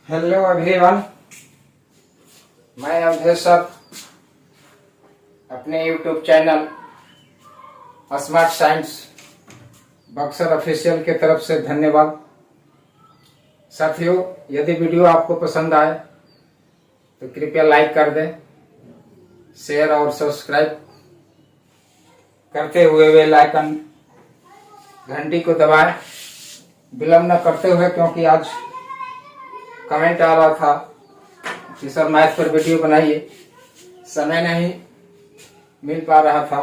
Hello everyone, मैं Awadhesh sir अपने YouTube channel smart science Buxar official के तरफ से धन्यवाद। साथियों, यदि वीडियो आपको पसंद आए तो कृपया लाइक कर दें, शेयर और सब्सक्राइब करते हुए बेल आइकन घंटी को दबाएं। विलंब न करते हुए, क्योंकि आज कमेंट आ रहा था कि सर मैथ पर वीडियो बनाइए, समय नहीं मिल पा रहा था।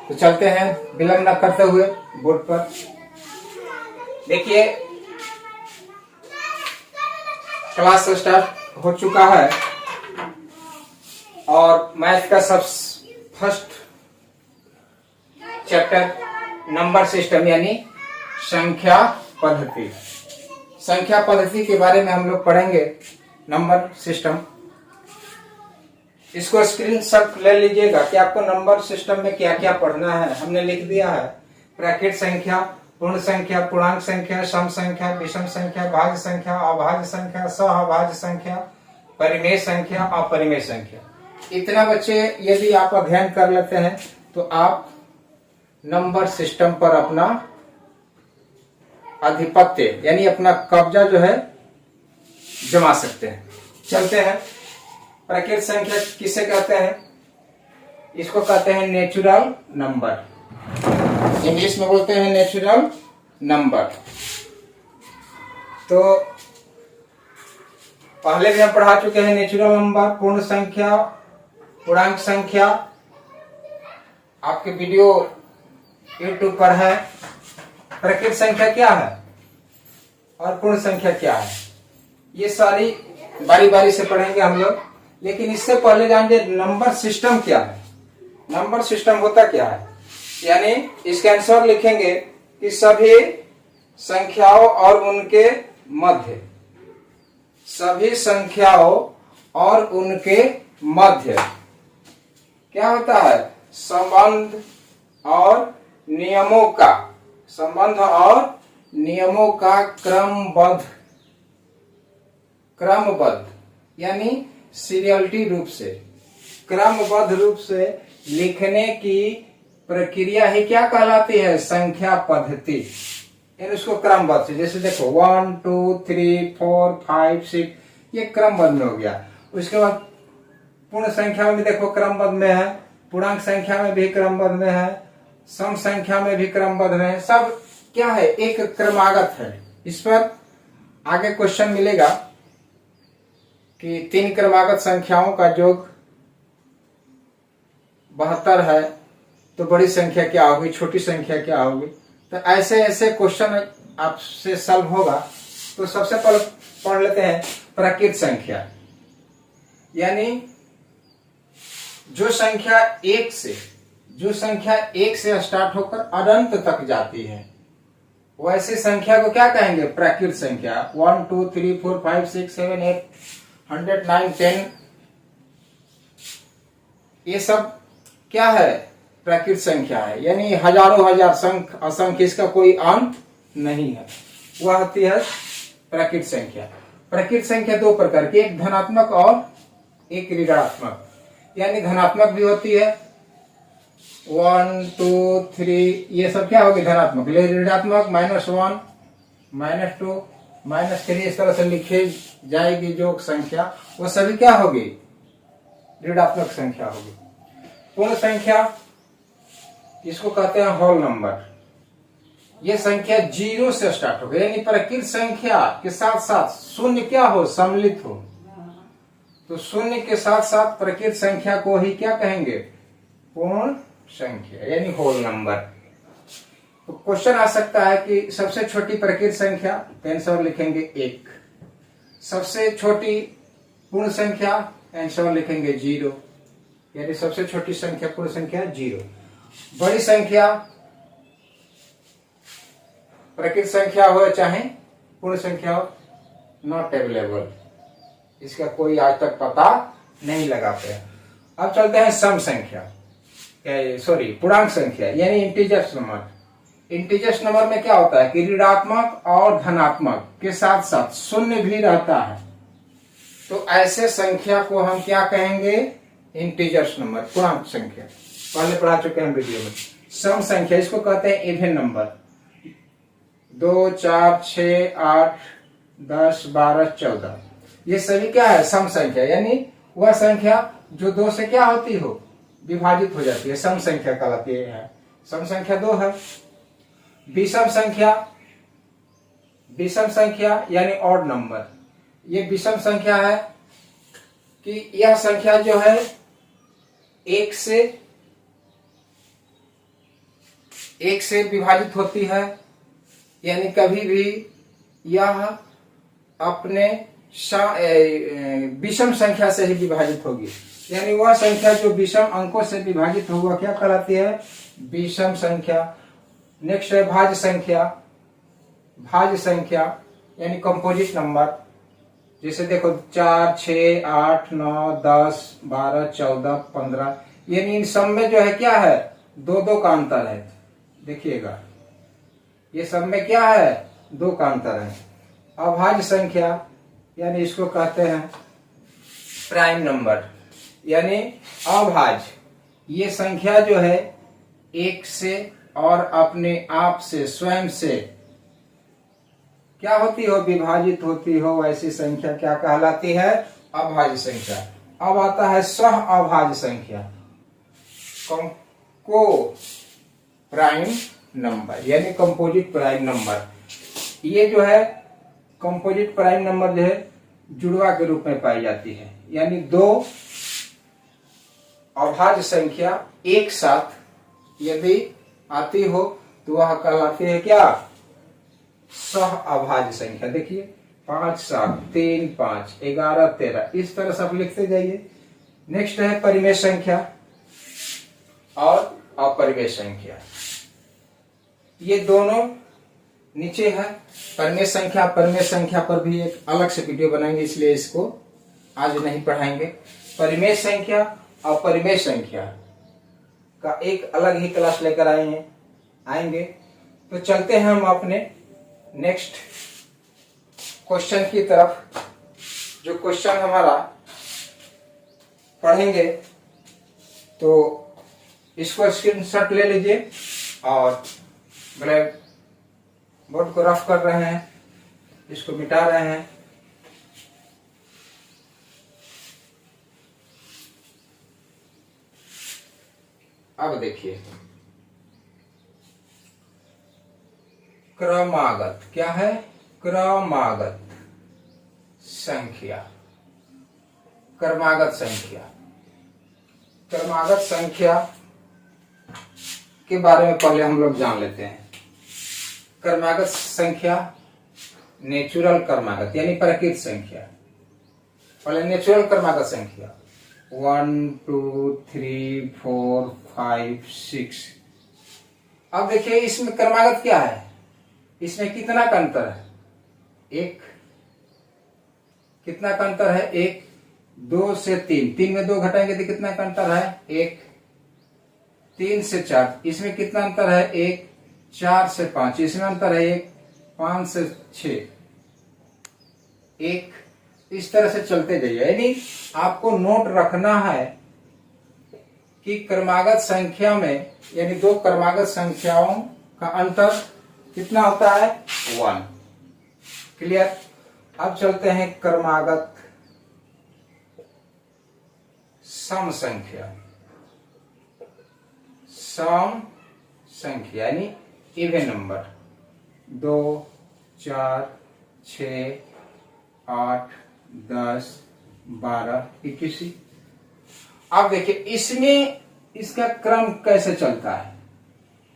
तो चलते हैं विलंब न करते हुए बोर्ड पर। देखिए, क्लास स्टार्ट हो चुका है और मैथ का सब फर्स्ट चैप्टर नंबर सिस्टम यानी संख्या पद्धति। संख्या पद्धति के बारे में हम लोग पढ़ेंगे। नंबर सिस्टम, इसको स्क्रीनशॉट ले लीजिएगा कि आपको नंबर सिस्टम में क्या क्या पढ़ना है। हमने लिख दिया है ब्रैकेट संख्या, पूर्ण संख्या, पूर्णांक संख्या, सम संख्या, विषम संख्या, भाज्य संख्या, अभाज्य संख्या, सहअभाज्य संख्या, परिमेय संख्या, अपरिमेय संख्या। इतना बच्चे यदि आप अध्ययन कर लेते हैं तो आप नंबर सिस्टम पर अपना आधिपत्य यानी अपना कब्जा जो है जमा सकते हैं। चलते हैं, प्राकृत संख्या किसे कहते हैं? इसको कहते हैं नेचुरल नंबर, इंग्लिश में बोलते हैं नेचुरल नंबर। तो पहले भी हम पढ़ा चुके हैं नेचुरल नंबर, पूर्ण संख्या, पूर्णांक संख्या। आपके वीडियो यूट्यूब पर है। प्राकृत संख्या क्या है और पूर्ण संख्या क्या है, ये सारी बारी बारी से पढ़ेंगे हम लोग। लेकिन इससे पहले जानिए नंबर सिस्टम क्या है। नंबर सिस्टम होता क्या है, यानी इसका आंसर लिखेंगे कि सभी संख्याओं और उनके मध्य, सभी संख्याओं और उनके मध्य क्या होता है? संबंध और नियमों का, संबंध और नियमों का क्रमबद्ध यानी सीरियलिटी रूप से, क्रमबद्ध रूप से लिखने की प्रक्रिया ही क्या कहलाती है? संख्या पद्धति। यानी उसको क्रमबद्ध से, जैसे देखो 1 2 3 4 5 6, ये क्रमबद्ध में हो गया। उसके बाद पूर्ण संख्या में भी देखो क्रमबद्ध में है, पूर्णांक संख्या में भी क्रमबद्ध में है, सम संख्या में भी क्रमबद्ध में। सब क्या है? एक क्रमागत है। इस पर आगे क्वेश्चन मिलेगा कि 3 क्रमागत संख्याओं का योग 72 है तो बड़ी संख्या क्या होगी, छोटी संख्या क्या होगी। तो ऐसे ऐसे क्वेश्चन आपसे सॉल्व होगा। तो सबसे पहले पढ़ लेते हैं प्राकृत संख्या, यानी जो संख्या एक से स्टार्ट होकर अनंत तक जाती है, वैसी संख्या को क्या कहेंगे? प्राकृत संख्या। 1 2 3 4 5 6 7 8 100 9 10, ये सब क्या है? प्राकृत संख्या है। यानी हजारों हजार असंख्य, इसका कोई अंत नहीं है, वह होती है प्राकृत संख्या। प्राकृत संख्या 2 प्रकार की, एक धनात्मक और एक ऋणात्मक। यानी धनात्मक भी होती है 1 2 3, ये सब क्या होगी? धनात्मक। ऋणात्मक -1 -2 -3, इस तरह से लिखी जाएगी जो संख्या, वो सभी क्या होगी? ऋणात्मक संख्या होगी। पूर्ण संख्या, इसको कहते हैं होल नंबर। ये संख्या 0 से स्टार्ट होगी, यानी प्राकृत संख्या के साथ साथ शून्य क्या हो? सम्मिलित हो। तो शून्य के साथ साथ प्राकृत संख्या को ही क्या कहेंगे? पूर्ण संख्या यानी होल नंबर। तो क्वेश्चन आ सकता है कि सबसे छोटी प्राकृत संख्या, आंसर लिखेंगे 1। सबसे छोटी पूर्ण संख्या, आंसर लिखेंगे 0, यानी सबसे छोटी संख्या पूर्ण संख्या 0। बड़ी संख्या प्राकृत संख्या हो चाहे पूर्ण संख्या हो, नॉट अवेलेबल, इसका कोई आज तक पता नहीं लगा पाया। अब चलते हैं सम संख्या, पूर्णांक संख्या यानी इंटीजर्स नंबर। इंटीजर्स नंबर में क्या होता है कि ऋणात्मक और धनात्मक के साथ साथ शून्य भी रहता है, तो ऐसे संख्या को हम क्या कहेंगे, इंटीजर्स नंबर, पूर्णांक संख्या। पहले पढ़ा चुके हैं वीडियो में। सम संख्या इसको कहते हैं इवन नंबर, 2 4 6 8 10 12 14, ये सभी क्या है, सम संख्या, यानी वह संख्या जो 2 से क्या होती हो, विभाजित हो जाती है, सम संख्या कहलाती है। सम संख्या 2 है। विषम संख्या, विषम संख्या यानी ऑड नंबर, ये विषम संख्या है कि यह संख्या जो है एक से विभाजित होती है, यानी कभी भी यह अपने विषम संख्या से ही विभाजित होगी, यानी वह संख्या जो विषम अंकों से विभाजित हुआ क्या कहलाती है, विषम संख्या। नेक्स्ट है भाज्य संख्या। भाज्य संख्या यानी कंपोजिट नंबर, जैसे देखो 4 6 8 9 10 12 14 15, यानी इन सब में जो है क्या है, 2 का अंतर है। देखिएगा ये सब में क्या है, 2 का अंतर है। अभाज्य संख्या यानी इसको कहते हैं प्राइम नंबर, यानी अभाज्य, ये संख्या जो है एक से और अपने आप से, स्वयं से क्या होती हो, विभाजित होती हो, ऐसी संख्या क्या कहलाती है, अभाज्य संख्या। अब आता है सह अभाज्य संख्या, को प्राइम नंबर यानी कंपोजिट प्राइम नंबर। ये जो है कंपोजिट प्राइम नंबर जो है जुड़वा के रूप में पाई जाती है, यानी 2 अभाज्य संख्या एक साथ यदि आती हो तो वह कहलाती है क्या, सह अभाज्य संख्या। देखिए 5 7 3 5 11 13, इस तरह से आप लिखते जाइए। नेक्स्ट है परिमेय संख्या और अपरिमेय संख्या, ये दोनों नीचे है। परिमेय संख्या, परिमेय संख्या पर भी एक अलग से वीडियो बनाएंगे, इसलिए इसको आज नहीं पढ़ाएंगे। परिमेय संख्या, अपरिमेय संख्या का एक अलग ही क्लास लेकर आएंगे। तो चलते हैं हम अपने नेक्स्ट क्वेश्चन की तरफ। जो क्वेश्चन हमारा पढ़ेंगे तो इसको स्क्रीनशॉट ले लीजिए और ब्लैक बोर्ड को रफ कर रहे हैं, इसको मिटा रहे हैं। अब देखिए क्रमागत, क्या है, क्रमागत संख्या, क्रमागत संख्या। क्रमागत संख्या के बारे में पहले हम लोग जान लेते हैं। क्रमागत संख्या, नेचुरल क्रमागत यानी प्रकृत संख्या। पहले नेचुरल क्रमागत संख्या 1 2 3 4 5 6। अब देखिए इसमें क्रमागत क्या है, इसमें कितना का अंतर है, एक, कितना का अंतर है, 1 2 से 3, 3 में 2 घटाएंगे तो कितना का अंतर है, 1। 3 से 4, इसमें कितना अंतर है, 1। 4 से 5, इसमें अंतर है 1। 5 से 6, 1। इस तरह से चलते जाइए, यानी आपको नोट रखना है कि क्रमागत संख्या में, यानी 2 क्रमागत संख्याओं का अंतर कितना होता है, 1। क्लियर। अब चलते हैं क्रमागत सम संख्या। सम संख्या यानी इवन नंबर 2 4 6 8 10 12 21। अब देखिए इसमें इसका क्रम कैसे चलता है,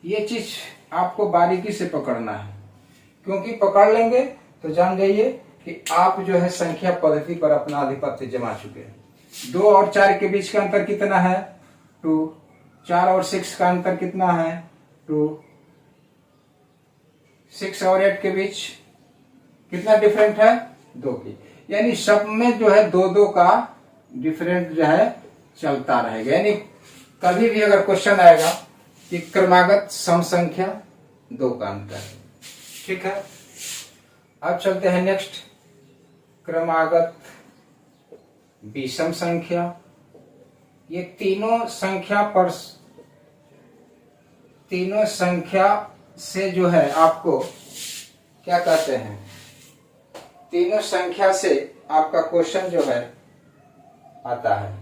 ये चीज आपको बारीकी से पकड़ना है, क्योंकि पकड़ लेंगे तो जान जाइए कि आप जो है संख्या पद्धति पर अपना आधिपत्य जमा चुके हैं। 2 और 4 के बीच का अंतर कितना है, 2। 4 और 6 का अंतर कितना है, 2। 6 और 8 के बीच कितना डिफरेंट है, 2 की, यानी सब में जो है 2 का डिफरेंट जो है चलता रहेगा। यानी कभी भी अगर क्वेश्चन आएगा कि क्रमागत सम संख्या 2 का अंतर। ठीक है, अब चलते हैं नेक्स्ट, क्रमागत विषम संख्या। ये तीनों संख्या से जो है आपको क्या कहते हैं, तीनों संख्या से आपका क्वेश्चन जो है आता है।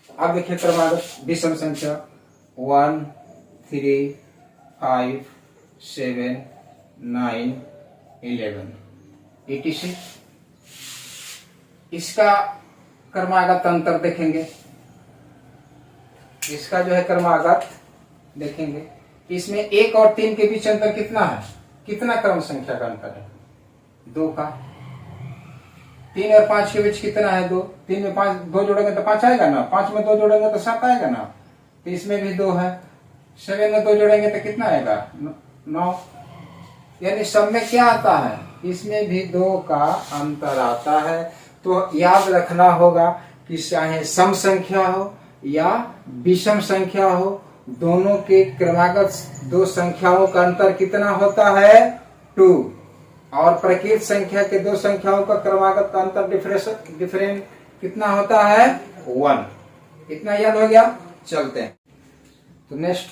अब देखिए क्रमागत विषम संख्या 1 3 5 7 9 11 etc। इसका क्रमागत अंतर देखेंगे, इसका जो है क्रमागत देखेंगे, इसमें 1 और 3 के बीच अंतर कितना है, कितना क्रम संख्या का अंतर है, 2 का। 3 और 5 के बीच कितना है, 2। 3 में 5 2 जोड़ेंगे तो 5 आएगा ना, 5 में 2 जोड़ेंगे तो 7 आएगा ना, तो इसमें भी 2 है। 7 में 2 जोड़ेंगे तो कितना आएगा, 9। यानी सब में क्या आता है, इसमें भी 2 का अंतर आता है। तो याद रखना होगा कि चाहे सम संख्या हो या विषम संख्या हो, दोनों के क्रमागत 2 संख्याओं का अंतर कितना होता है, 2। और प्रकृत संख्या के 2 संख्याओं का क्रमागत अंतर डिफरेंट कितना होता है, 1। इतना याद हो गया। चलते हैं तो नेक्स्ट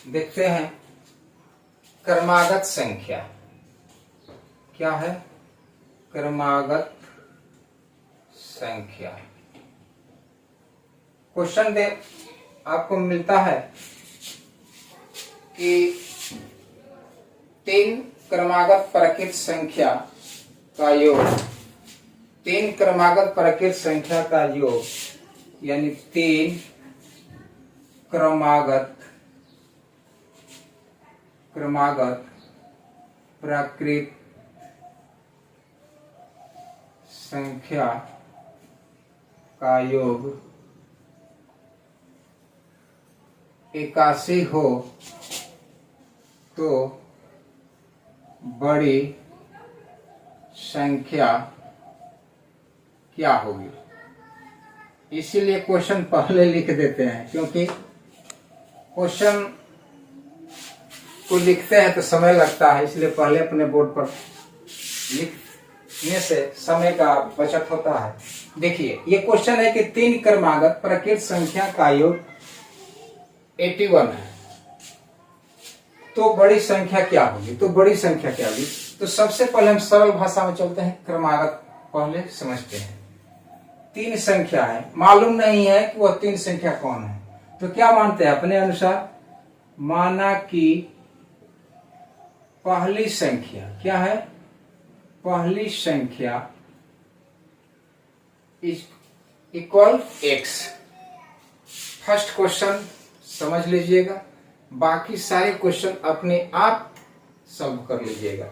देखते हैं, क्रमागत संख्या क्या है, क्रमागत संख्या। क्वेश्चन दे आपको मिलता है कि 3 क्रमागत प्रकृत संख्या का योग, 3 क्रमागत प्रकृत संख्या का योग यानी 3 क्रमागत प्रकृत संख्या का योग 81 हो तो बड़ी संख्या क्या होगी। इसीलिए क्वेश्चन पहले लिख देते हैं, क्योंकि क्वेश्चन को लिखते हैं तो समय लगता है, इसलिए पहले अपने बोर्ड पर लिखने से समय का बचत होता है। देखिए ये क्वेश्चन है कि 3 क्रमागत प्रकृत संख्या का योग 81 है, तो बड़ी संख्या क्या होगी, तो बड़ी संख्या क्या होगी। तो सबसे पहले हम सरल भाषा में चलते हैं, क्रमागत पहले समझते हैं। 3 संख्या है, मालूम नहीं है कि वह 3 संख्या कौन है, तो क्या मानते हैं अपने अनुसार, माना कि पहली संख्या क्या है, पहली संख्या इक्वल x। फर्स्ट क्वेश्चन समझ लीजिएगा, बाकी सारे क्वेश्चन अपने आप सॉल्व कर लीजिएगा,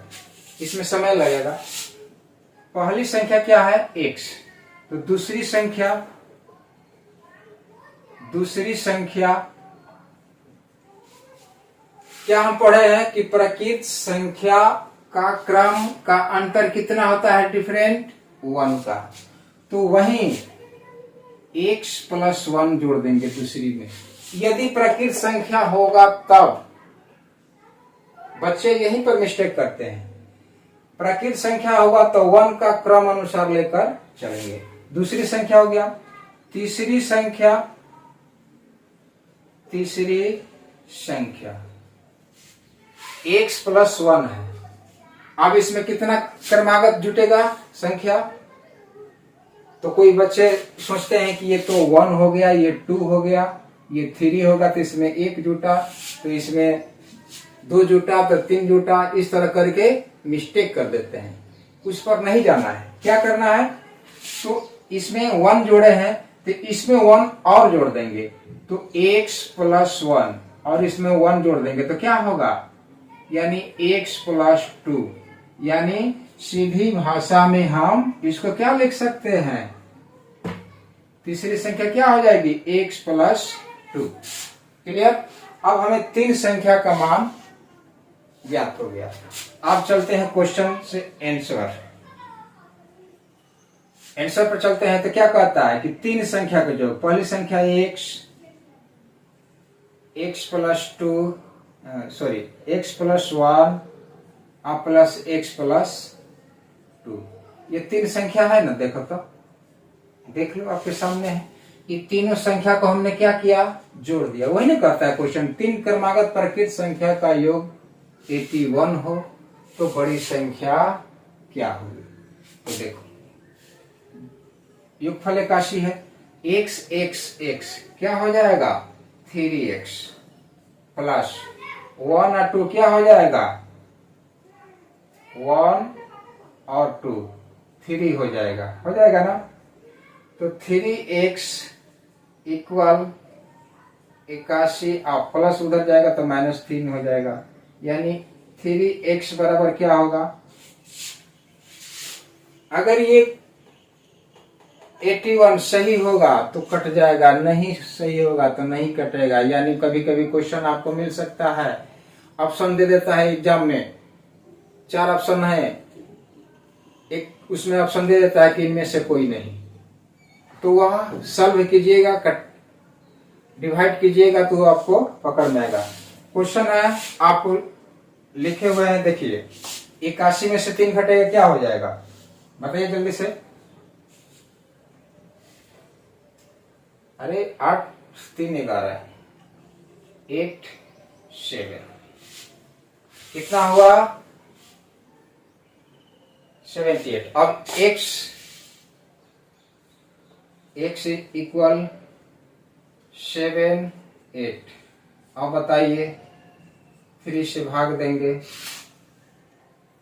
इसमें समय लगेगा। पहली संख्या क्या है, x। तो दूसरी संख्या क्या हम पढ़े हैं कि प्रकृत संख्या का क्रम का अंतर कितना होता है, डिफरेंट 1 का। तो वहीं x + 1 जोड़ देंगे दूसरी में, यदि प्रकृत संख्या होगा तब। बच्चे यहीं पर मिस्टेक करते हैं, प्रकृत संख्या होगा तो 1 का क्रम अनुसार लेकर चलेंगे। दूसरी संख्या हो गया, तीसरी संख्या x + 1 है। अब इसमें कितना क्रमागत जुटेगा संख्या, तो कोई बच्चे सोचते हैं कि ये तो 1 हो गया, ये 2 हो गया, ये 3 होगा, तो इसमें 1 जुटा, तो इसमें 2 जुटा, तो 3 जुटा, इस तरह करके मिस्टेक कर देते हैं। उस पर नहीं जाना है, क्या करना है, तो इसमें 1 जोड़े हैं तो इसमें 1 और जोड़ देंगे, तो x + 1 और इसमें 1 जोड़ देंगे तो क्या होगा, यानी x + 2। यानी सीधी भाषा में हम इसको क्या लिख सकते हैं, तीसरी संख्या क्या हो जाएगी, x + 2। क्लियर। अब हमें 3 संख्या का मान ज्ञात हो गया। अब चलते हैं क्वेश्चन से आंसर पर चलते हैं। तो क्या कहता है कि 3 संख्या का योग, पहली संख्या x + 2 sorry x plus 1 plus x plus 2, ये तीन संख्या है ना, देखो तो देख लो आपके सामने है। ये तीनों संख्या को हमने क्या किया, जोड़ दिया। वही ना कहता है क्वेश्चन, तीन क्रमागत प्रकृत संख्या का योग 81 हो तो बड़ी संख्या क्या होगी। तो देखो योगफल एकाशी है, x x x क्या हो जाएगा 3x प्लस 1 और 2 क्या हो जाएगा 1 और 2 3 हो जाएगा ना। तो 3x इक्वल 81 आप प्लस उधर जाएगा तो -3 हो जाएगा, यानी 3x बराबर क्या होगा। अगर ये 81 सही होगा तो कट जाएगा, नहीं सही होगा तो नहीं कटेगा। यानी कभी कभी क्वेश्चन आपको मिल सकता है, ऑप्शन दे देता है एग्जाम में, 4 ऑप्शन है, एक उसमें ऑप्शन दे देता है कि इनमें से कोई नहीं, तो वह सॉल्व कीजिएगा, डिवाइड कीजिएगा तो आपको पकड़ में आएगा। क्वेश्चन है आप लिखे हुए हैं, देखिए 81 में से 3 घटेगा क्या हो जाएगा, बताइए जल्दी से। अरे 8 3 11 8 7 कितना हुआ 78। अब x इक्वल 7 8, अब बताइए 3 से भाग देंगे,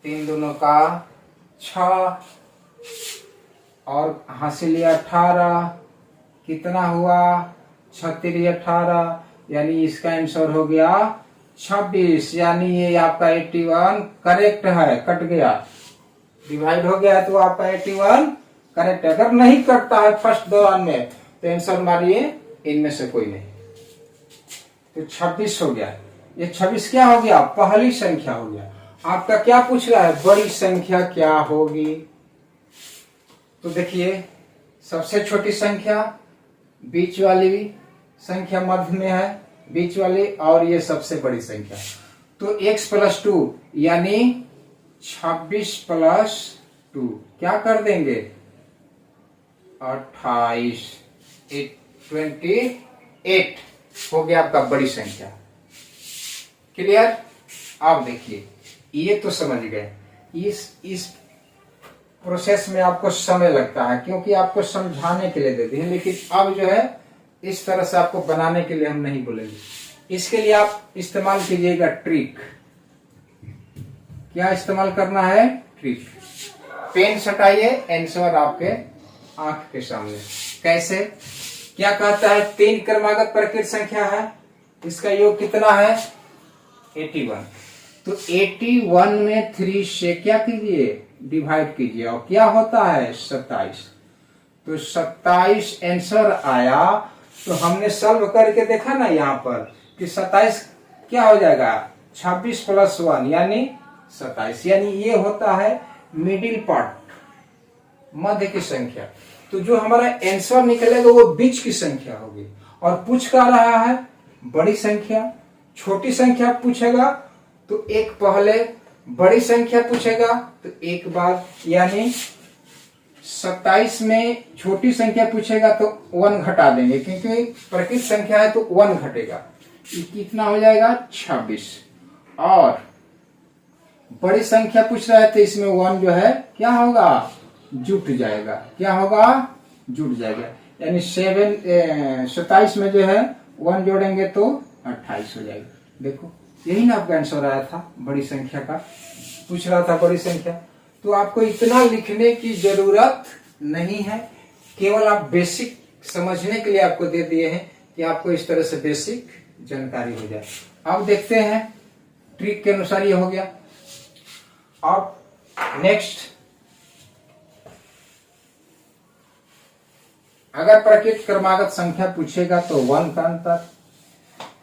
3 दूनों का 6 और हासिल 18, कितना हुआ 36 18, यानी इसका आंसर हो गया 26। यानी ये आपका 81 करेक्ट है, कट गया, डिवाइड हो गया तो आपका 81 करेक्ट है। अगर नहीं कटता है फर्स्ट दौरान में तो आंसर मारिए इनमें से कोई नहीं, तो 26 हो गया। ये 26 क्या हो गया, पहली संख्या हो गया। आपका क्या पूछ रहा है, बड़ी संख्या क्या होगी। तो देखिए सबसे छोटी संख्या, बीच वाली संख्या मध्य में है, बीच वाली, और ये सबसे बड़ी संख्या। तो x प्लस 2 यानी 26 प्लस 2 क्या कर देंगे 28, 28 हो गया आपका बड़ी संख्या। क्लियर। आप देखिए ये तो समझ गए, इस प्रोसेस में आपको समय लगता है क्योंकि आपको समझाने के लिए देते हैं, लेकिन अब जो है इस तरह से आपको बनाने के लिए हम नहीं बोलेंगे। इसके लिए आप इस्तेमाल कीजिएगा ट्रिक। क्या इस्तेमाल करना है, ट्रिक। पेन सटाइए, आंसर आपके आंख के सामने। कैसे, क्या कहता है, 3 क्रमागत प्रकृत संख्या है, इसका योग कितना है 81। तो 81 में 3 से क्या कीजिए डिवाइड कीजिए, और क्या होता है 27। तो 27 आंसर आया। तो हमने सॉल्व करके देखा ना यहाँ पर कि 27 क्या हो जाएगा 26 प्लस 1 यानी 27, यानी ये होता है मिडिल पार्ट, मध्य की संख्या। तो जो हमारा आंसर निकलेगा वो बीच की संख्या होगी। और पूछ क्या रहा है, बड़ी संख्या। छोटी संख्या पूछेगा तो एक पहले, बड़ी संख्या पूछेगा तो एक बाद, यानी 27 में छोटी संख्या पूछेगा तो 1 घटा देंगे, क्योंकि प्रकृत संख्या है तो 1 घटेगा, कितना हो जाएगा 26। और बड़ी संख्या पूछ रहा है तो इसमें 1 जो है क्या होगा जुट जाएगा, क्या होगा जुट जाएगा, यानी 27 में जो है 1 जोड़ेंगे तो 28 हो जाएगा। देखो यही ना आपका आंसर आया था, बड़ी संख्या का पूछ रहा था, बड़ी संख्या। तो आपको इतना लिखने की जरूरत नहीं है, केवल आप बेसिक समझने के लिए आपको दे दिए हैं कि आपको इस तरह से बेसिक जानकारी हो जाए। अब देखते हैं ट्रिक के अनुसार ये हो गया। अब नेक्स्ट, अगर प्रकृत क्रमागत संख्या पूछेगा तो 1 का अंतर,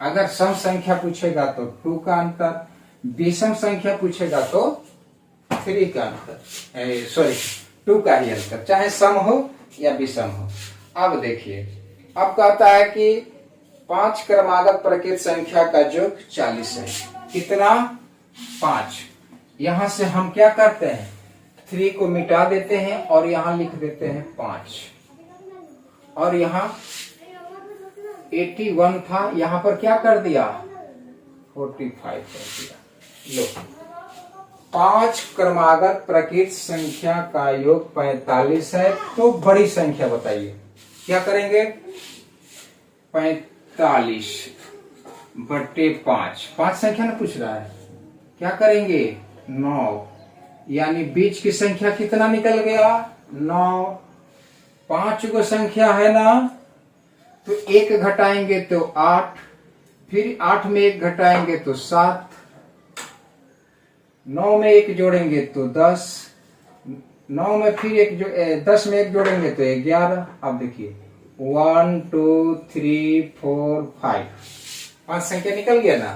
अगर सम संख्या पूछेगा तो 2 का अंतर, विषम संख्या पूछेगा तो 3 का अंतर, 2 का ही अंतर, चाहे सम हो या विषम हो। अब देखिए, अब कहता है कि 5 क्रमागत प्रकृत संख्या का योग 40 है। कितना 5। यहां से हम क्या करते हैं 3 को मिटा देते हैं और यहां लिख देते हैं 5। और यहां 81 था, यहां पर क्या कर दिया 45 कर दिया। लो 5 क्रमागत प्रकृत संख्या का योग 45 है। तो बड़ी संख्या बताइए, क्या करेंगे 45 बटे 5, 5 संख्या ना पूछ रहा है, क्या करेंगे 9, यानी बीच की संख्या कितना निकल गया 9। 5 को संख्या है ना, तो 1 घटाएंगे तो 8, फिर 8 में 1 घटाएंगे तो 7, 9 में 1 जोड़ेंगे तो 10, 9 में फिर 10 में 1 जोड़ेंगे तो 11। अब देखिए 1 2 3 4 5, 5 संख्या निकल गया ना,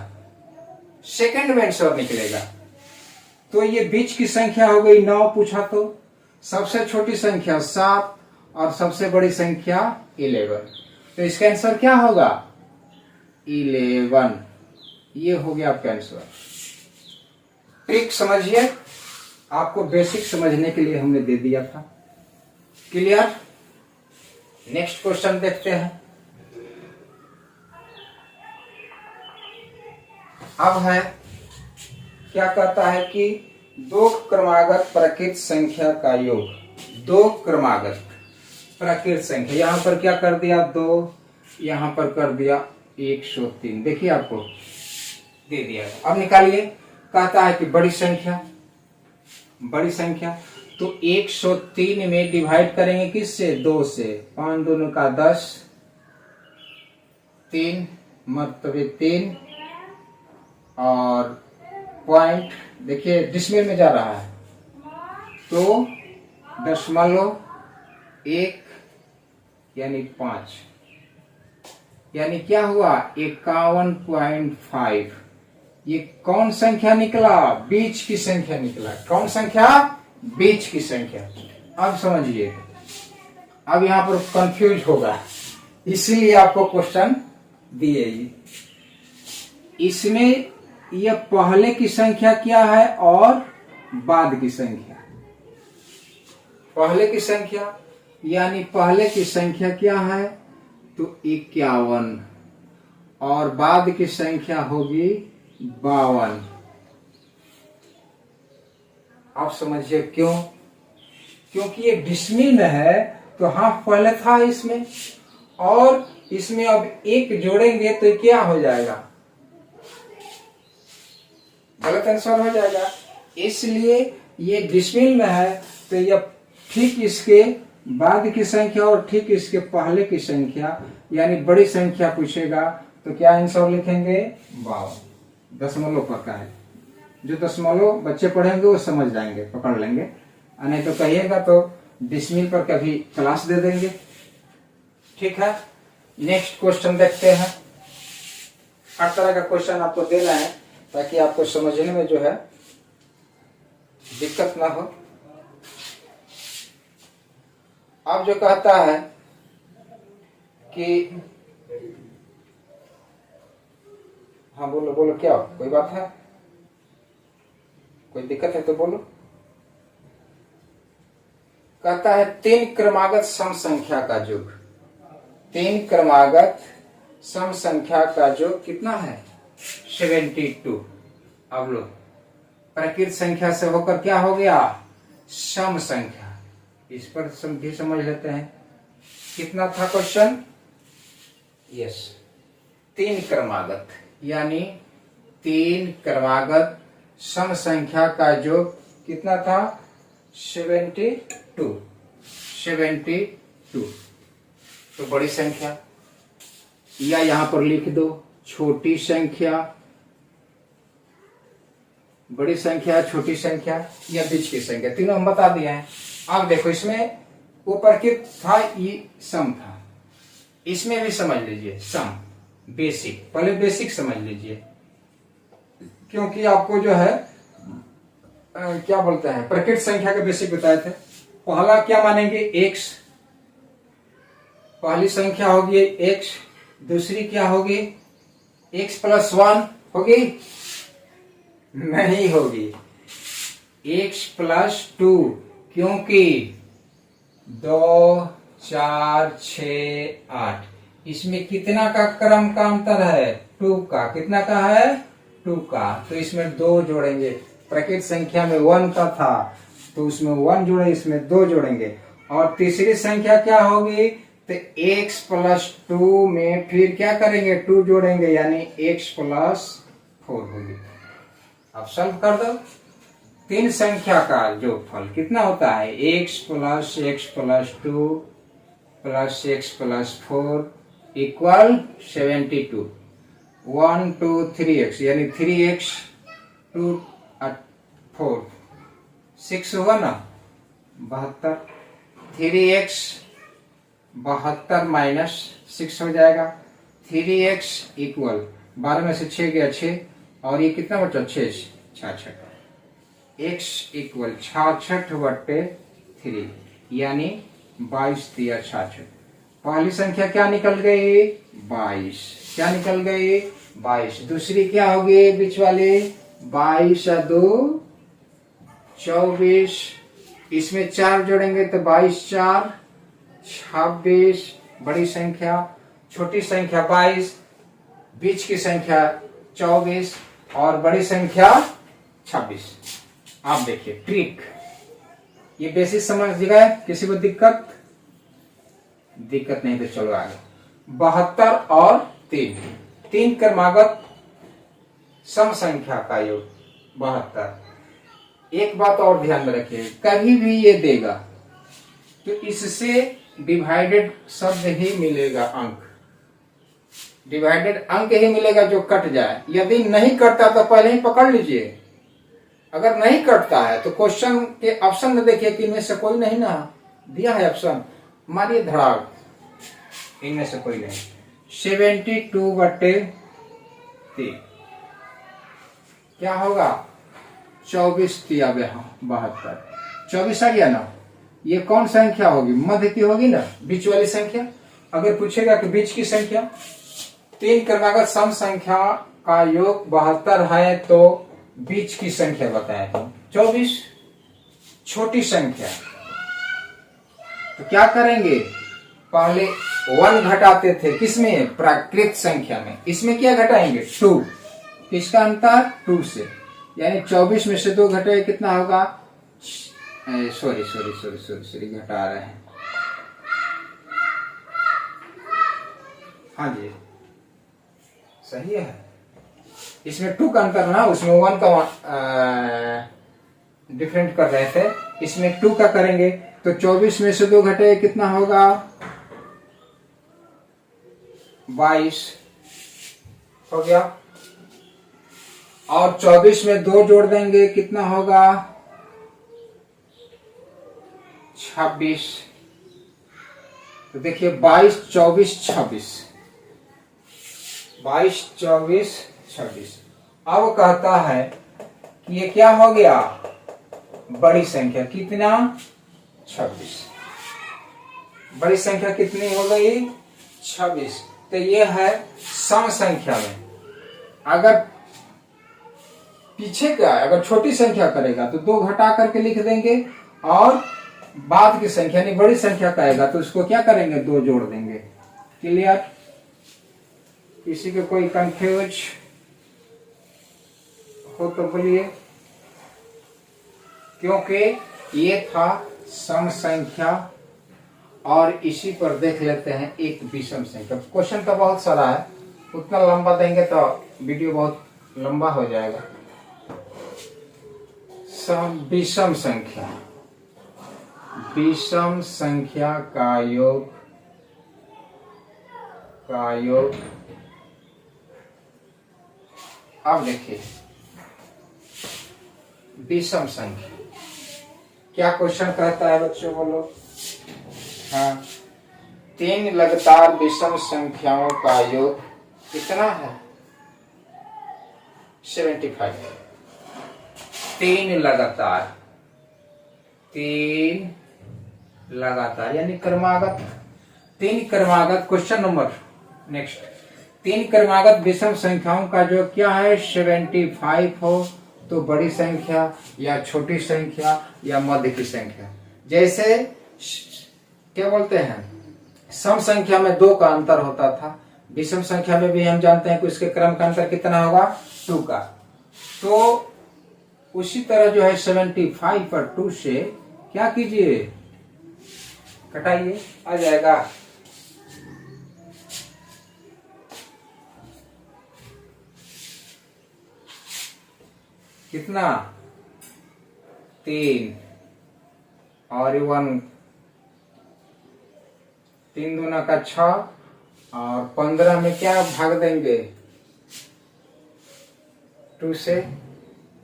सेकंड में आंसर निकलेगा। तो ये बीच की संख्या हो गई 9 पूछा तो, सबसे छोटी संख्या 7 और सबसे बड़ी संख्या 11। तो इसका आंसर क्या होगा 11। ये हो गया आपका आंसर। ट्रिक समझिए, आपको बेसिक समझने के लिए हमने दे दिया था। क्लियर। नेक्स्ट क्वेश्चन देखते हैं। अब है क्या कहता है कि 2 क्रमागत प्रकृत संख्या का योग, 2 क्रमागत प्रकृत संख्या, यहां पर क्या कर दिया 2, यहां पर कर दिया 103। देखिए आपको दे दिया। अब निकालिए, कहता है कि बड़ी संख्या, बड़ी संख्या तो 103 में डिवाइड करेंगे किससे 2 से, 5 दूनी का 10, 3 मतलब 3 और पॉइंट देखिए डिसमिल में जा रहा है, तो 0.1 यानी 5, यानी क्या हुआ 51.5। ये कौन संख्या निकला बीच की संख्या निकला। कौन संख्या बीच की संख्या। अब समझिए, अब यहां पर कंफ्यूज होगा, इसीलिए आपको क्वेश्चन दिए। इसमें यह पहले की संख्या क्या है और बाद की संख्या। पहले की संख्या यानी पहले की संख्या क्या है तो 51 और बाद की संख्या होगी 52। आप समझिए क्यों, क्योंकि ये डिसमिल में है तो हाफ पहले था इसमें, और इसमें अब 1 जोड़ेंगे तो क्या हो जाएगा गलत आंसर हो जाएगा। इसलिए ये डिसमिल में है तो यह ठीक इसके बाद की संख्या और ठीक इसके पहले की संख्या यानी बड़ी संख्या पूछेगा तो क्या आंसर लिखेंगे 52। दशमलव पर का है, जो दशमलव बच्चे पढ़ेंगे वो समझ जाएंगे, पकड़ लेंगे। नहीं तो कहिएगा तो डिसमिल पर कभी क्लास दे देंगे। ठीक है, नेक्स्ट क्वेश्चन देखते हैं। हर तरह का क्वेश्चन आपको देना है ताकि आपको समझने में जो है दिक्कत ना हो। अब जो कहता है कि हाँ बोलो बोलो, क्या कोई बात है, कोई दिक्कत है तो बोलो। कहता है 3 क्रमागत सम संख्या का योग, 3 क्रमागत सम संख्या का योग कितना है 72। अब लो प्रकृत संख्या से होकर क्या हो गया सम संख्या, इस पर भी समझ लेते हैं। कितना था क्वेश्चन, यस 3 क्रमागत यानी 3 क्रमागत सम संख्या का योग कितना था 72। तो बड़ी संख्या या यहां पर लिख दो छोटी संख्या, बड़ी संख्या छोटी संख्या या बीच की संख्या, तीनों हम बता दिए हैं। अब देखो इसमें ऊपर के था ये सम था, इसमें भी समझ लीजिए सम बेसिक, पहले बेसिक समझ लीजिए क्योंकि आपको जो है क्या बोलते हैं प्रकृत संख्या के बेसिक बताए थे। पहला क्या मानेंगे x, पहली संख्या होगी x, दूसरी क्या होगी x + 1 होगी, नहीं होगी। x प्लस 2, क्योंकि 2 4 6 8, इसमें कितना का क्रम का अंतर है? 2 का। कितना का है? 2 का। तो इसमें 2 जोड़ेंगे। प्राकृत संख्या में 1 का था तो उसमें 1 जोड़े, इसमें 2 जोड़ेंगे। और तीसरी संख्या क्या होगी? तो x प्लस 2 में फिर क्या करेंगे? 2 जोड़ेंगे, यानी x प्लस 4 होगी। अब सॉल्व कर दो। 3 संख्या का जोगफल कितना होता है? x plus 2 plus x plus 4 equal 72। 1 2 3x, यानी 3x 2 4 6 हुआ ना, 72। 3x 72 माइनस 6 हो जाएगा। 3x इक्वल 12 में से 6 गया 6, और ये कितना बचा? 6 66। x इक्वल 66/3, यानी 22 दिया 66। पहली संख्या क्या निकल गई? 22। क्या निकल गई? 22। दूसरी क्या होगी बीच वाली? 22 और 2 24, इसमें 4 जोड़ेंगे तो 22 4 26। बड़ी संख्या, छोटी संख्या 22, बीच की संख्या 24 और बड़ी संख्या 26। आप देखिए ट्रिक, ये बेसिक समझिएगा। किसी को दिक्कत नहीं तो चलो आगे। 72 और 3 क्रमागत सम संख्या का योग 72। एक बात और ध्यान में रखिए, कभी भी ये देगा तो इससे डिवाइडेड शब्द ही मिलेगा, अंक डिवाइडेड अंक ही मिलेगा जो कट जाए। यदि नहीं कटता तो पहले ही पकड़ लीजिए। अगर नहीं कटता है तो क्वेश्चन के ऑप्शन में देखिए कि इनमें से कोई नहीं ना दिया है ऑप्शन, मारिए धड़ाक, इनमें से कोई नहीं। 72/3 क्या होगा? 24 दिया 72। 24 आ गया ना। ये कौन संख्या होगी? मध्य की होगी ना, बीच वाली संख्या। अगर पूछेगा कि बीच की संख्या, 3 क्रमागत सम संख्या का योग 72 है तो बीच की संख्या बताए थे 24। छोटी संख्या तो क्या करेंगे? पहले 1 घटाते थे, किसमें? प्राकृत संख्या में। इसमें क्या घटाएंगे? 2। किसका अंतर? 2 से, यानी 24 में से 2 घटाए कितना होगा? सॉरी घटा रहे हैं। हाँ जी सही है। इसमें 2 का अंतर ना, उसमें 1 का डिफरेंट कर रहे थे, इसमें 2 का करेंगे तो 24 में से 2 घटे कितना होगा? 22 हो गया। और 24 में 2 जोड़ देंगे कितना होगा? 26। तो देखिए 22 24 26, 22 24 26। अब कहता है कि ये क्या हो गया? बड़ी संख्या। कितना? 26। बड़ी संख्या कितनी हो गई? 26। तो ये है सम संख्या में। अगर पीछे का अगर छोटी संख्या करेगा तो 2 घटा करके लिख देंगे, और बाद की संख्या यानी बड़ी संख्या कहेगा तो उसको क्या करेंगे? 2 जोड़ देंगे। क्लियर? किसी को कोई कंफ्यूज हो तो बोलिए, क्योंकि ये था सम संख्या। और इसी पर देख लेते हैं एक विषम संख्या। क्वेश्चन तो बहुत सारा है, उतना लंबा देंगे तो वीडियो बहुत लंबा हो जाएगा। विषम संख्या, विषम संख्या का योग अब देखिए विषम संख्या क्या क्वेश्चन कहता है बच्चों, बोलो। हाँ, 3 लगातार विषम संख्याओं का योग कितना है? 75। 3 लगातार यानी क्रमागत। 3 क्रमागत, क्वेश्चन नंबर नेक्स्ट। 3 क्रमागत विषम संख्याओं का जो क्या है? 75 हो, तो बड़ी संख्या या छोटी संख्या या मध्य की संख्या। जैसे क्या बोलते हैं, सम संख्या में 2 का अंतर होता था, विषम संख्या में भी हम जानते हैं कि उसके क्रम का अंतर कितना होगा, 2 का। तो उसी तरह जो है 75 पर 2 से क्या कीजिए, घटाइए, आ जाएगा कितना, 3 और 1, 3 दूना का 6 और 15 में क्या भाग देंगे 2 से,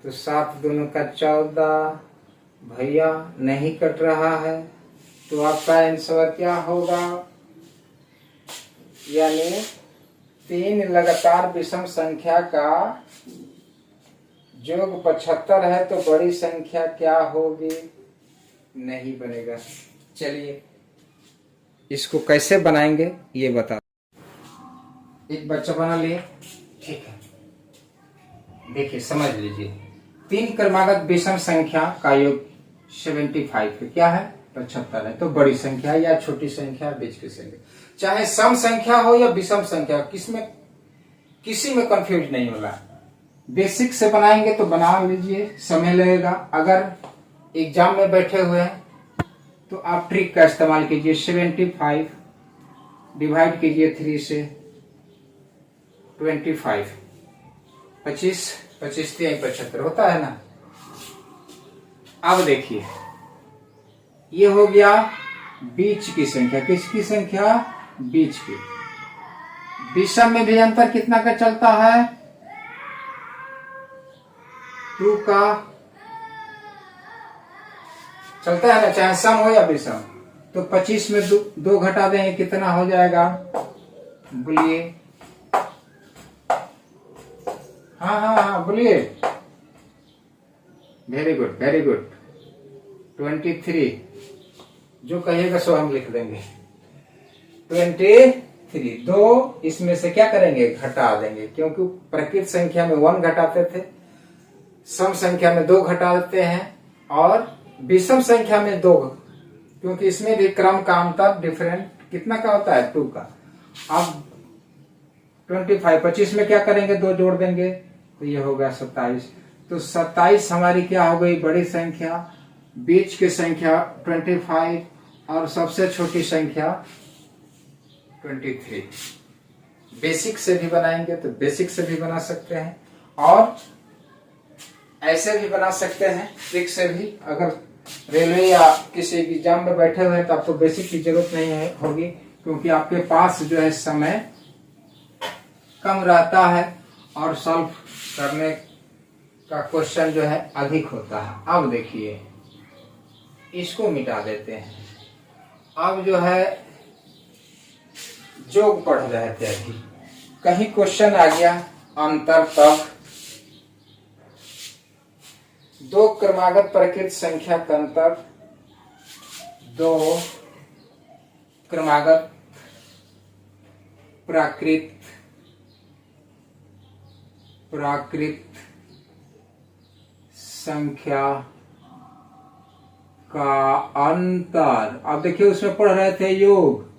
तो 7 दूना का 14, भैया नहीं कट रहा है, तो आपका आंसर क्या होगा, यानी 3 लगातार विषम संख्या का योग 75 है, तो बड़ी संख्या क्या होगी, नहीं बनेगा। चलिए इसको कैसे बनाएंगे ये बता, एक बच्चा बना लिए, ठीक है, देखिए समझ लीजिए। 3 क्रमागत विषम संख्या का योग 75 है, क्या है 75 है, तो बड़ी संख्या या छोटी संख्या, बीच की संख्या, चाहे सम संख्या हो या विषम संख्या, किसी में कंफ्यूज नहीं होगा। बेसिक से बनाएंगे तो बना लीजिए, समय लगेगा। अगर एग्जाम में बैठे हुए हैं तो आप ट्रिक का इस्तेमाल कीजिए, 75 डिवाइड कीजिए 3 से, 25, 25 25 75 होता है ना। अब देखिए ये हो गया बीच की संख्या, किसकी संख्या, बीच की। विषम में भी अंतर कितना का चलता है, 2 का चलता है ना, चाहे सम हो या विषम। तो 25 में 2 घटा देंगे, कितना हो जाएगा, बोलिए, हाँ बोलिए, वेरी गुड वेरी गुड, 23, जो कहिएगा सो हम लिख देंगे, 23। 2 इसमें से क्या करेंगे, घटा देंगे, क्योंकि प्रकृत संख्या में 1 घटाते थे, सम संख्या में 2 घटा देते हैं, और विषम संख्या में 2, क्योंकि इसमें भी क्रम का अंतर डिफरेंट कितना का होता है, 2 का। अब 25, 25 में क्या करेंगे, 2 जोड़ देंगे, तो ये होगा 27। तो 27 हमारी क्या हो गई, बड़ी संख्या, बीच की संख्या 25 और सबसे छोटी संख्या 23। बेसिक से भी बनाएंगे तो बेसिक से भी बना सकते हैं, और ऐसे भी बना सकते हैं, ट्रिक से भी। अगर रेलवे या किसी एग्जाम में बैठे हुए हैं तो आपको बेसिक की जरूरत नहीं होगी, क्योंकि आपके पास जो है समय कम रहता है और सॉल्व करने का क्वेश्चन जो है अधिक होता है। अब देखिए इसको मिटा देते हैं। अब जो है जोग पढ़ रहे थे अभी, कहीं क्वेश्चन आ गया अंतर, तब 2 क्रमागत प्रकृत संख्या का अंतर, 2 क्रमागत प्राकृत संख्या का अंतर। अब देखिए उसमें पढ़ रहे थे योग,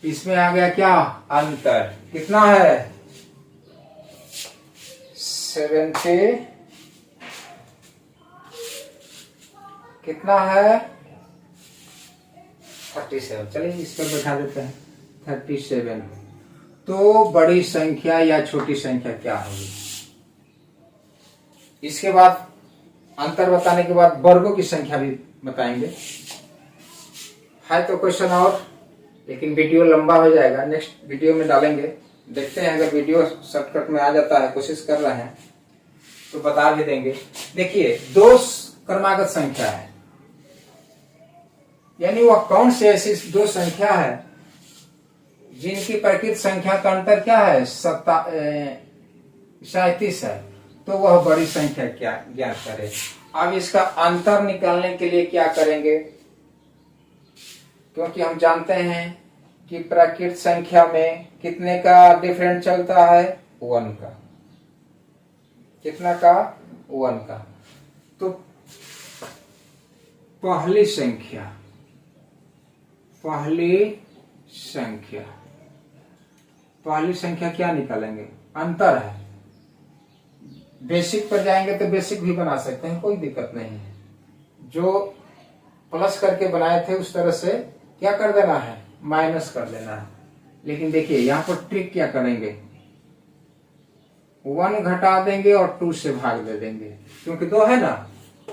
इसमें आ गया क्या, अंतर, कितना है 70, कितना है 37। चलिए इस पर बैठा देते हैं 37। तो बड़ी संख्या या छोटी संख्या क्या होगी। इसके बाद अंतर बताने के बाद वर्गों की संख्या भी बताएंगे। है तो क्वेश्चन और, लेकिन वीडियो लंबा हो जाएगा, नेक्स्ट वीडियो में डालेंगे। देखते हैं अगर वीडियो शॉर्टकट में आ जाता है, कोशिश कर रहे हैं तो बता भी देंगे। देखिए 2 क्रमागत संख्या है, यानी वह कौन सी ऐसी 2 संख्या है जिनकी प्रकृत संख्या का अंतर क्या है 37 है, तो वह बड़ी संख्या क्या ज्ञात करें। अब इसका अंतर निकालने के लिए क्या करेंगे, क्योंकि हम जानते हैं कि प्रकृत संख्या में कितने का डिफरेंट चलता है, 1 का। कितना का? 1 का। तो पहली संख्या क्या निकालेंगे? अंतर है। बेसिक पर जाएंगे तो बेसिक भी बना सकते हैं, कोई दिक्कत नहीं है। जो प्लस करके बनाए थे उस तरह से क्या कर देना है? माइनस कर देना है। लेकिन देखिए यहाँ पर ट्रिक क्या करेंगे, 1 घटा देंगे और 2 से भाग दे देंगे, क्योंकि 2 है ना,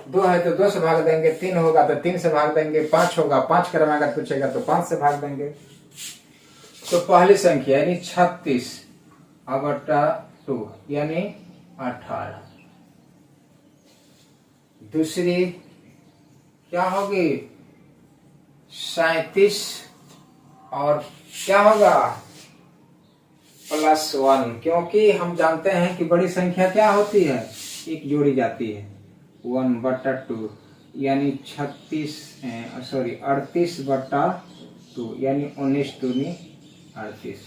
2 है तो 2 से भाग देंगे, 3 होगा तो 3 से भाग देंगे, 5 होगा 5 क्रमांक पूछेगा तो 5 से भाग देंगे। तो पहली संख्या यानी 36/2 यानी 18। दूसरी क्या होगी? 37 और क्या होगा? +1, क्योंकि हम जानते हैं कि बड़ी संख्या क्या होती है? एक जोड़ी जाती है, 1/2 यानी 38/2 यानी 19 दूनी 38,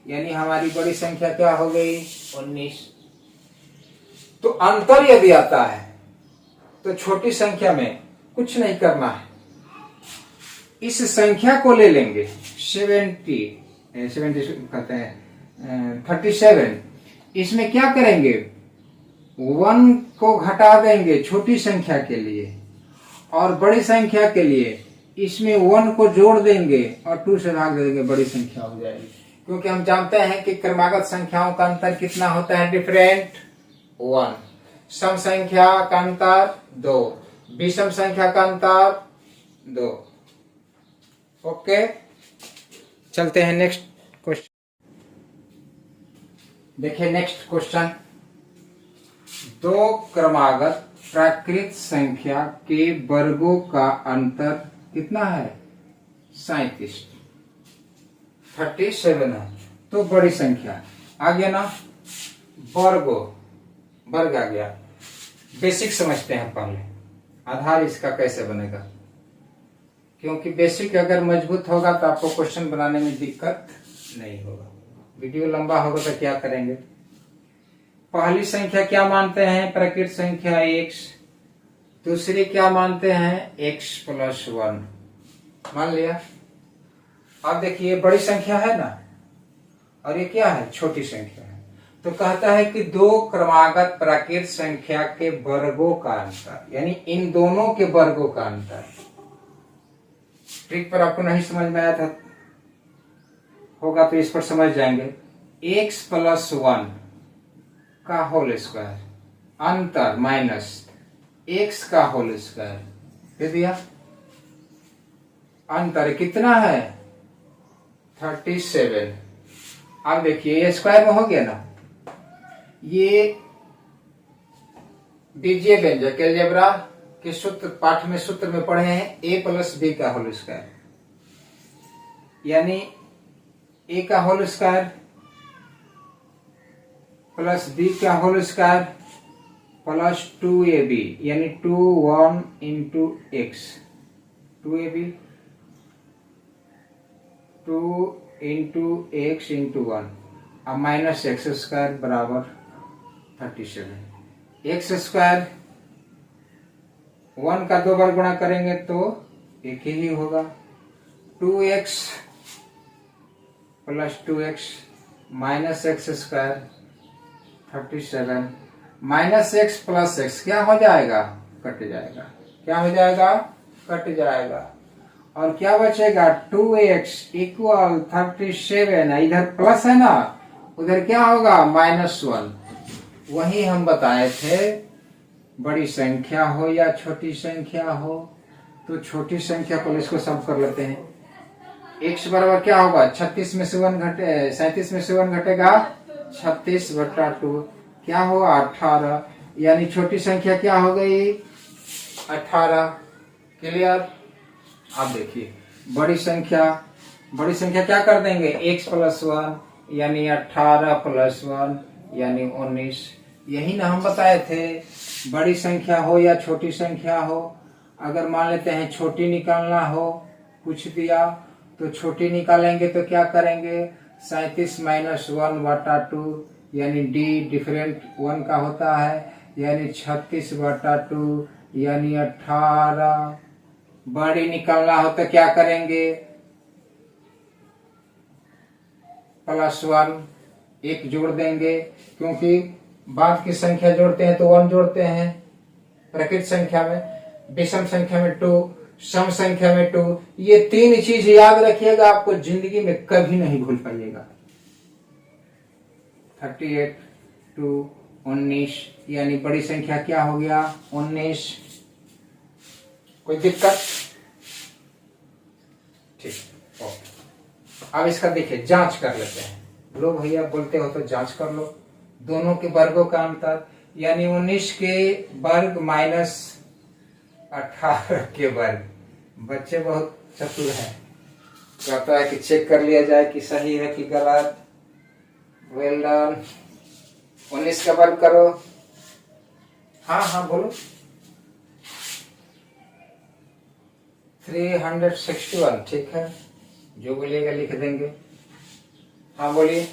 यानी हमारी बड़ी संख्या क्या हो गई? 19। तो अंतर यदि आता है तो छोटी संख्या में कुछ नहीं करना है, इस संख्या को ले लेंगे 70 कहते हैं 37। इसमें क्या करेंगे? 1 को घटा देंगे छोटी संख्या के लिए, और बड़ी संख्या के लिए इसमें 1 को जोड़ देंगे और 2 से भाग दे देंगे, बड़ी संख्या हो जाएगी। क्योंकि हम जानते हैं कि क्रमागत संख्याओं का अंतर कितना होता है? डिफरेंट 1। सम संख्या का अंतर 2, विषम संख्या का अंतर 2। ओके, चलते हैं नेक्स्ट क्वेश्चन। देखिए नेक्स्ट क्वेश्चन, 2 क्रमागत प्राकृत संख्या के वर्गों का अंतर कितना है? 37 है। तो बड़ी संख्या आ गया ना, वर्ग आ गया। बेसिक समझते हैं पहले, आधार इसका कैसे बनेगा, क्योंकि बेसिक अगर मजबूत होगा तो आपको क्वेश्चन बनाने में दिक्कत नहीं होगा। वीडियो लंबा होगा तो क्या करेंगे? पहली संख्या क्या मानते हैं? प्राकृत संख्या x। दूसरी क्या मानते हैं? x+1 मान लिया। अब देखिए बड़ी संख्या है ना, और ये क्या है? छोटी संख्या है। तो कहता है कि 2 क्रमागत प्राकृत संख्या के वर्गों का अंतर, यानी इन दोनों के वर्गों का अंतर। ट्रिक पर आपको नहीं समझ में आया था होगा तो इस पर समझ जाएंगे। x+1 का होल स्क्वायर अंतर माइनस x का होल स्क्वायर दे दिया। अंतर कितना है? 37। अब देखिए ये स्क्वायर में हो गया ना, ये बीजीय व्यंजक अलजेब्रा के सूत्र पाठ में सूत्र में पढ़े हैं, a+b का होल स्क्वायर, यानी a का होल स्क्वायर प्लस b का होल स्क्वायर प्लस 2ab, यानी 1 into x, 2ab 2 into x into 1, अब माइनस एक्स स्क्वायर बराबर 37। एक्स स्क्वायर 1 का 2 बार गुणा करेंगे तो 1 ही होगा। 2x plus 2x minus x square 37 minus x plus x क्या हो जाएगा? कट जाएगा। क्या हो जाएगा? कट जाएगा। और क्या बचेगा? 2x इक्वल 37, इधर प्लस है ना, उधर क्या होगा? -1। वही हम बताए थे, बड़ी संख्या हो या छोटी संख्या हो, तो छोटी संख्या को इसको सब कर लेते हैं। x बराबर क्या होगा? 37 में से 1 घटेगा 36/2, क्या होगा? 18, यानी छोटी संख्या क्या हो गई? 18। क्लियर? आप देखिए बड़ी संख्या क्या कर देंगे? x+1 यानी 18+1 यानी 19। यही ना हम बताए थे, बड़ी संख्या हो या छोटी संख्या हो, अगर मान लेते हैं छोटी निकालना हो, कुछ दिया तो छोटी निकालेंगे तो क्या करेंगे? 37 - 1/2 यानी डी डिफरेंट 1 का होता है, यानी 36/2 यानी 18। बड़ी निकालना हो तो क्या करेंगे, +1 एक जोड़ देंगे, क्योंकि बाद की संख्या जोड़ते हैं तो 1 जोड़ते हैं प्रकृत संख्या में, विषम संख्या में 2, सम संख्या में 2। ये 3 चीज याद रखिएगा, आपको जिंदगी में कभी नहीं भूल पाइएगा। 38 to 19 यानी बड़ी संख्या क्या हो गया, 19। कोई दिक्कत? ठीक, ओके। अब इसका देखिए जांच कर लेते हैं। लो भैया बोलते हो तो जांच कर लो। दोनों के वर्गों का अंतर, यानी 19 के वर्ग माइनस 18 के वर्ग। बच्चे बहुत चतुर हैं, कहता है कि चेक कर लिया जाए कि सही है कि गलत। Well done. 19 का वर्ग करो। हाँ हाँ बोलो। 361, ठीक है, जो बोलिएगा लिख देंगे। हाँ बोलिए,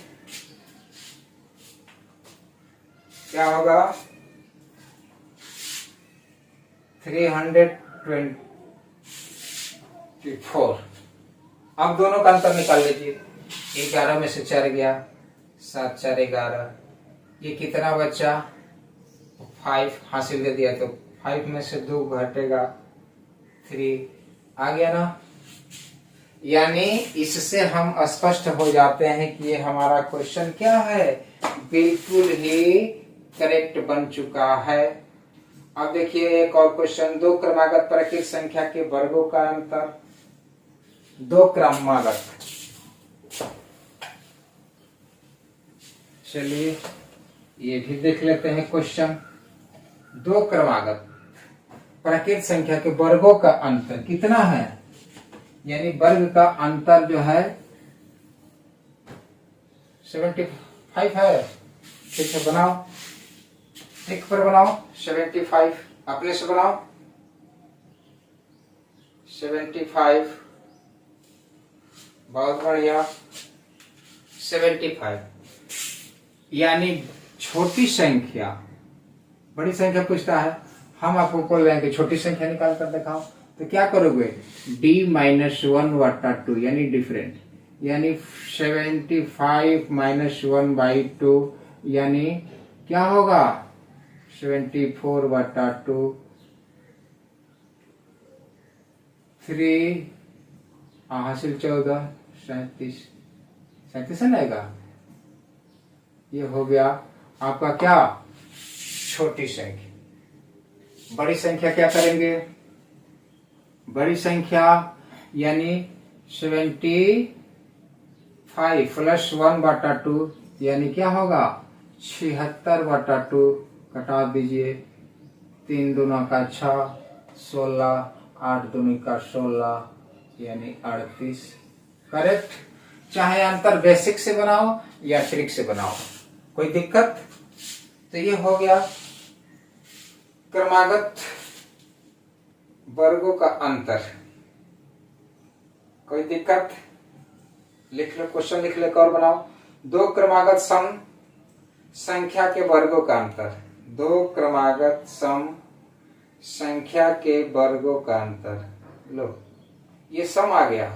क्या होगा? 324। अब दोनों का अंतर निकाल लीजिए। 11 में से 4 गया, 7 4 11। ये कितना बचा? 5 हासिल दे दिया, तो 5 में से 2 घटेगा 3, आ गया ना। यानी इससे हम स्पष्ट हो जाते हैं कि ये हमारा क्वेश्चन क्या है, बिल्कुल ही करेक्ट बन चुका है। अब देखिए एक और क्वेश्चन, 2 क्रमागत प्राकृत संख्या के वर्गों का अंतर। 2 क्रमागत, चलिए ये भी देख लेते हैं क्वेश्चन। 2 क्रमागत प्राकृत संख्या के वर्गों का अंतर कितना है, यानी वर्ग का अंतर जो है 75 है। ठीक है, बनाओ, एक पर बनाओ 75, अपने से बनाओ 75, बहुत बढ़िया। 75 यानी छोटी संख्या, बड़ी संख्या पूछता है, हम आपको बोल रहे हैं कि छोटी संख्या निकाल कर दिखाओ, तो क्या करोगे, d-1/2 यानी डिफरेंट, यानी 75 -1/2 यानी क्या होगा, 74/2। 3 हासिल 14, 37 आएगा। ये हो गया आपका क्या, छोटी संख्या। बड़ी संख्या क्या करेंगे, बड़ी संख्या यानी 75 + 1/2 यानी क्या होगा, 76/2। कटा दीजिए, 3 दूना का 6, 16, 8 दूनी का 16 यानी 38। करेक्ट। चाहे अंतर बेसिक से बनाओ या ट्रिक से बनाओ, कोई दिक्कत? तो ये हो गया क्रमागत वर्गों का अंतर। कोई दिक्कत? लिख लो, क्वेश्चन लिख लो और बनाओ। 2 क्रमागत सम संख्या के वर्गों का अंतर। 2 क्रमागत सम संख्या के वर्गों का अंतर। लो ये सम आ गया,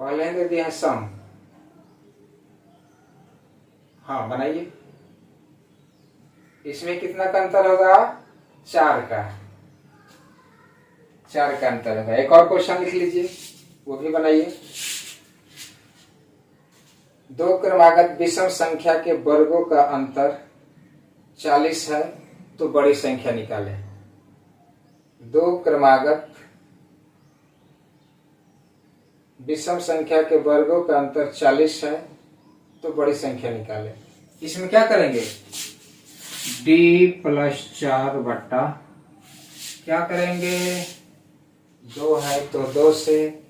पहले दे दिए हैं सम। हाँ बनाइए, इसमें कितना का अंतर होगा, 4 का, 4 का अंतर होगा। एक और क्वेश्चन लिख लीजिए, वो भी बनाइए। 2 क्रमागत विषम संख्या के वर्गों का अंतर 40 है, तो बड़ी संख्या निकालें। 2 क्रमागत विषम संख्या के वर्गों का अंतर 40 है, तो बड़ी संख्या निकालें। इसमें क्या करेंगे, d+4 बट्टा क्या करेंगे, 2 है तो 2 से,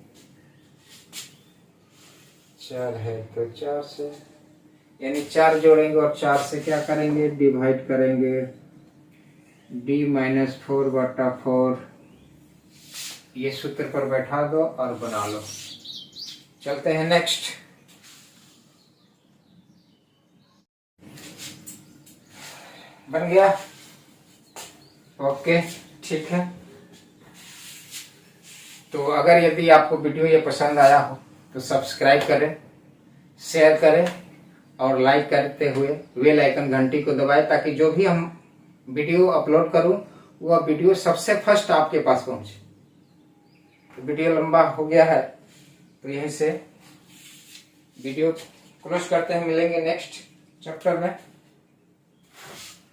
4 है तो 4 से, यानी 4 जोड़ेंगे और 4 से क्या करेंगे, डिवाइड करेंगे। d-4/4 ये सूत्र पर बैठा दो और बना लो। चलते हैं नेक्स्ट। बन गया? ओके, ठीक है। तो अगर यदि आपको वीडियो ये पसंद आया हो तो सब्सक्राइब करें, शेयर करें और लाइक करते हुए बेल आइकन घंटी को दबाएं, ताकि जो भी हम वीडियो अपलोड करूं वह वीडियो सबसे फर्स्ट आपके पास पहुंचे। तो वीडियो लंबा हो गया है तो यहीं से वीडियो क्लोज करते हैं, मिलेंगे नेक्स्ट चैप्टर में।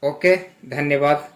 ओके, धन्यवाद।